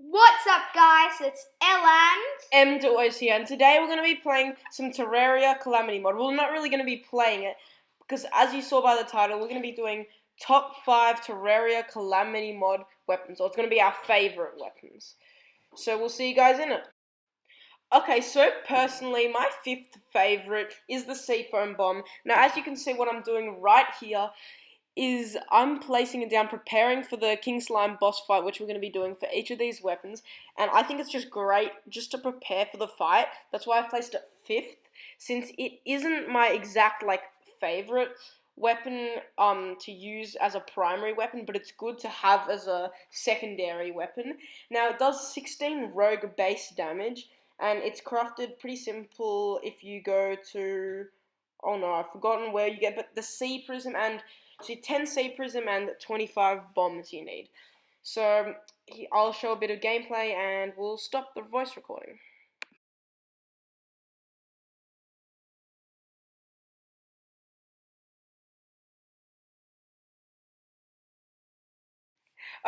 What's up, guys? It's Elle and M2O's here, and today we're going to be playing some Terraria Calamity mod. We're not really going to be playing it, because as you saw by the title, we're going to be doing top 5 Terraria Calamity mod weapons, or it's going to be our favourite weapons. So we'll see you guys in it. Okay, so personally, my 5th favourite is the Seafoam Bomb. Now, as you can see, what I'm doing right here is I'm placing it down, preparing for the Crystalline boss fight, which we're going to be doing for each of these weapons, and I think it's just great just to prepare for the fight. That's why I placed it 5th, since it isn't my exact, favourite weapon to use as a primary weapon, but it's good to have as a secondary weapon. Now, it does 16 rogue base damage, and it's crafted pretty simple if you go to... oh no, I've forgotten where you get, but the Sea Prism and... so 10 Sea Prism and 25 bombs you need. So I'll show a bit of gameplay and we'll stop the voice recording.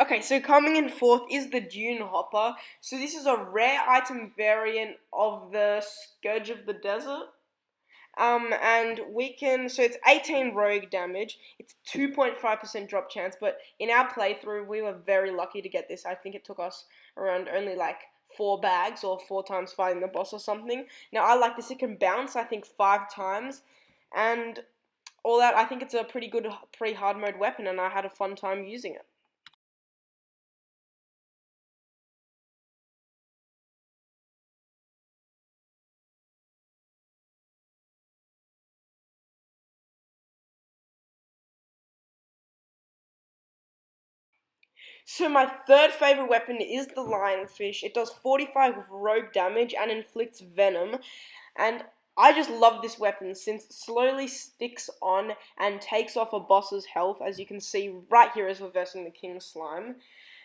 Okay, so coming in 4th is the Dune Hopper. So this is a rare item variant of the Scourge of the Desert. And we can, so it's 18 rogue damage, it's 2.5% drop chance, but in our playthrough, we were very lucky to get this. I think it took us around only 4 bags or 4 times fighting the boss or something. Now, I like this, it can bounce, I think, 5 times, and all that. I think it's a pretty good pre-hard mode weapon, and I had a fun time using it. So my 3rd favorite weapon is the Lionfish. It does 45 rogue damage and inflicts venom, and I just love this weapon since it slowly sticks on and takes off a boss's health, as you can see right here as we're versing the King Slime.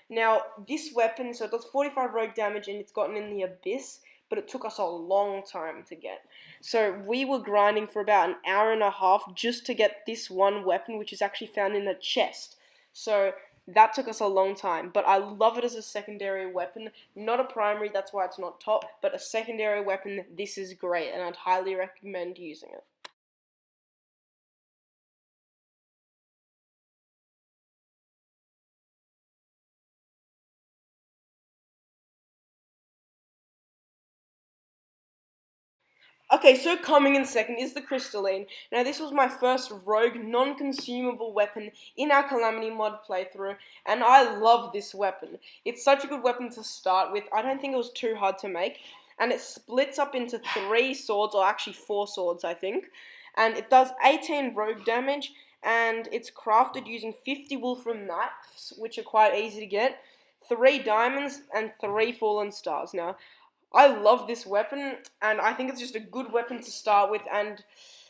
Now, this weapon, so it does 45 rogue damage and it's gotten in the Abyss, but it took us a long time to get. So we were grinding for about an hour and a half just to get this one weapon, which is actually found in a chest. So that took us a long time, but I love it as a secondary weapon. Not a primary, that's why it's not top, but a secondary weapon, this is great, and I'd highly recommend using it. Okay, so coming in 2nd is the Crystalline. Now, this was my first rogue, non-consumable weapon in our Calamity mod playthrough, and I love this weapon. It's such a good weapon to start with. I don't think it was too hard to make, and it splits up into 3 swords, or actually 4 swords, I think, and it does 18 rogue damage, and it's crafted using 50 Wolfram Knives, which are quite easy to get, 3 diamonds, and 3 fallen stars. Now, I love this weapon, and I think it's just a good weapon to start with, and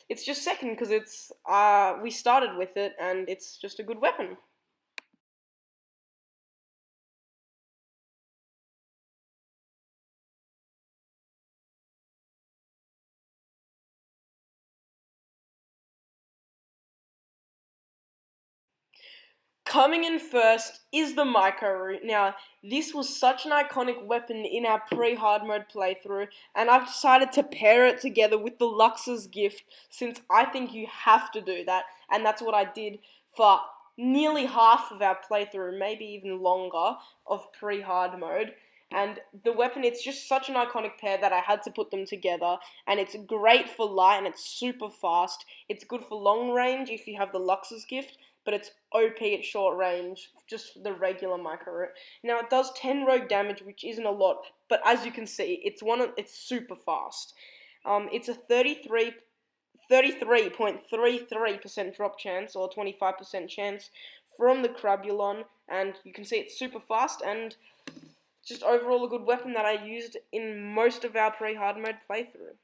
it's just 2nd because it's we started with it, and it's just a good weapon. Coming in 1st is the Micro Root. Now, this was such an iconic weapon in our pre-hard mode playthrough, and I've decided to pair it together with the Lux's Gift, since I think you have to do that, and that's what I did for nearly half of our playthrough, maybe even longer, of pre-hard mode. And the weapon, it's just such an iconic pair that I had to put them together, and it's great for light, and it's super fast. It's good for long range if you have the Lux's Gift, but it's OP at short range, just the regular Micro Root. Now, it does 10 rogue damage, which isn't a lot, but as you can see, it's super fast. It's a 33.33% drop chance, or 25% chance, from the Crabulon, and you can see it's super fast, and just overall a good weapon that I used in most of our pre-hard mode playthrough.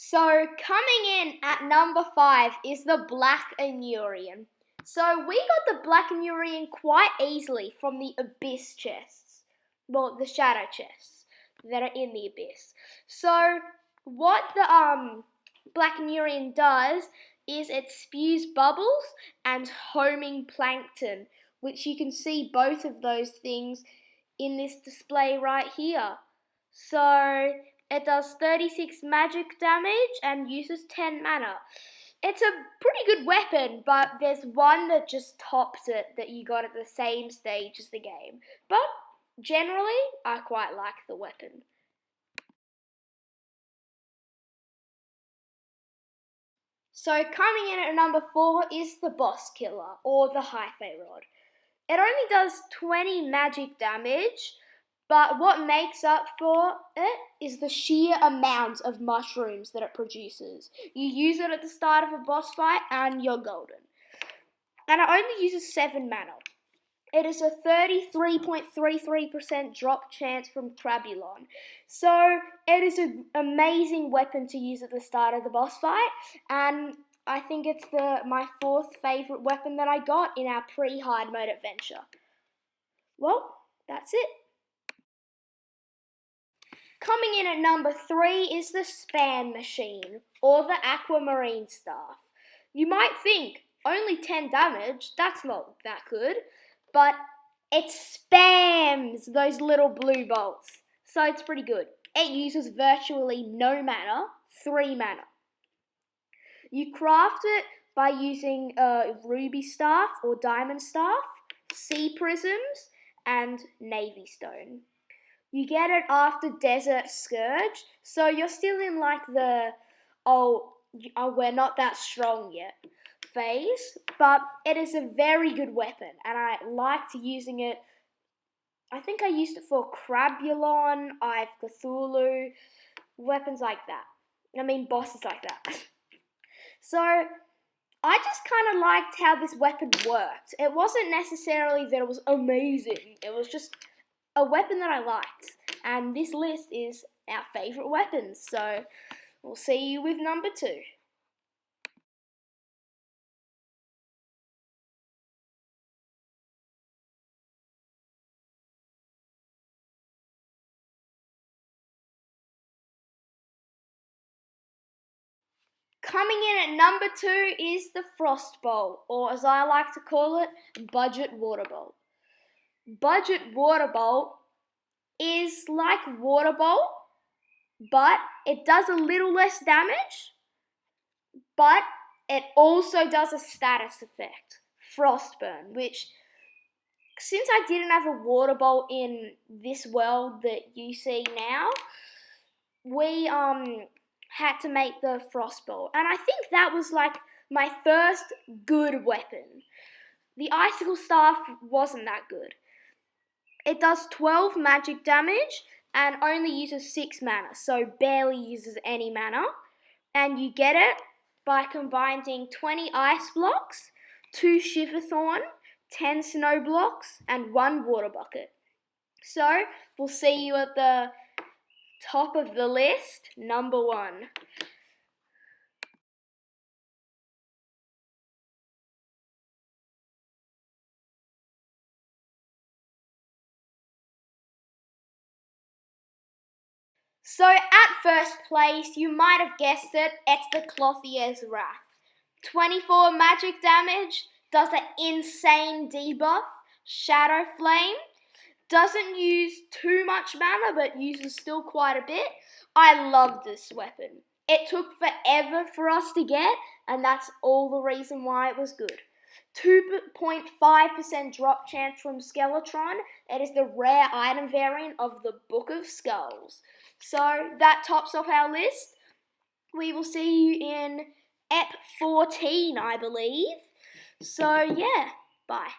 so coming in at number 5 is the Black Orion. So we got the Black Orion quite easily from the Abyss chests, well, the Shadow chests that are in the Abyss. So what the Black Anurian does is it spews bubbles and homing plankton, which you can see both of those things in this display right here. So it does 36 magic damage and uses 10 mana. It's a pretty good weapon, but there's one that just tops it that you got at the same stage as the game. But generally, I quite like the weapon. So coming in at number 4 is the Boss Killer, or the Hyphae Rod. It only does 20 magic damage, but what makes up for it is the sheer amount of mushrooms that it produces. You use it at the start of a boss fight and you're golden. And it only uses 7 mana. It is a 33.33% drop chance from Crabulon. So it is an amazing weapon to use at the start of the boss fight, and I think it's my 4th favourite weapon that I got in our pre-Hardmode adventure. Well, that's it. Coming in at number 3 is the Spam Machine, or the Aquamarine Staff. You might think, only 10 damage, that's not that good, but it spams those little blue bolts, so it's pretty good. It uses virtually no mana, 3 mana. You craft it by using a ruby staff or diamond staff, sea prisms, and navy stone. You get it after Desert Scourge, so you're still in like the, we're not that strong yet phase, but it is a very good weapon, and I liked using it. I think I used it for Crabulon, Cthulhu, weapons like that. I mean, bosses like that. So, I just kind of liked how this weapon worked. It wasn't necessarily that it was amazing. It was just a weapon that I liked. And this list is our favourite weapons. So, we'll see you with number 2. Coming in at number 2 is the Frost Bolt, or as I like to call it, Budget Water Bolt. Budget Water Bolt is like Water Bolt, but it does a little less damage, but it also does a status effect, Frostburn, which, since I didn't have a Water Bolt in this world that you see now, we had to make the Frostbolt, and I think that was like my first good weapon. The Icicle Staff wasn't that good. It does 12 magic damage and only uses 6 mana, so barely uses any mana, and you get it by combining 20 ice blocks, 2 Shiverthorn, 10 snow blocks, and 1 water bucket. So, we'll see you at the top of the list, number 1. So at first place, you might have guessed it, it's the Clothier's Wrath. 24 magic damage, does an insane debuff, Shadowflame, doesn't use too much mana but uses still quite a bit. I love this weapon. It took forever for us to get, and that's all the reason why it was good. 2.5% drop chance from Skeletron. It is the rare item variant of the Book of Skulls. So that tops off our list. We will see you in Ep 14, I believe. So yeah, bye.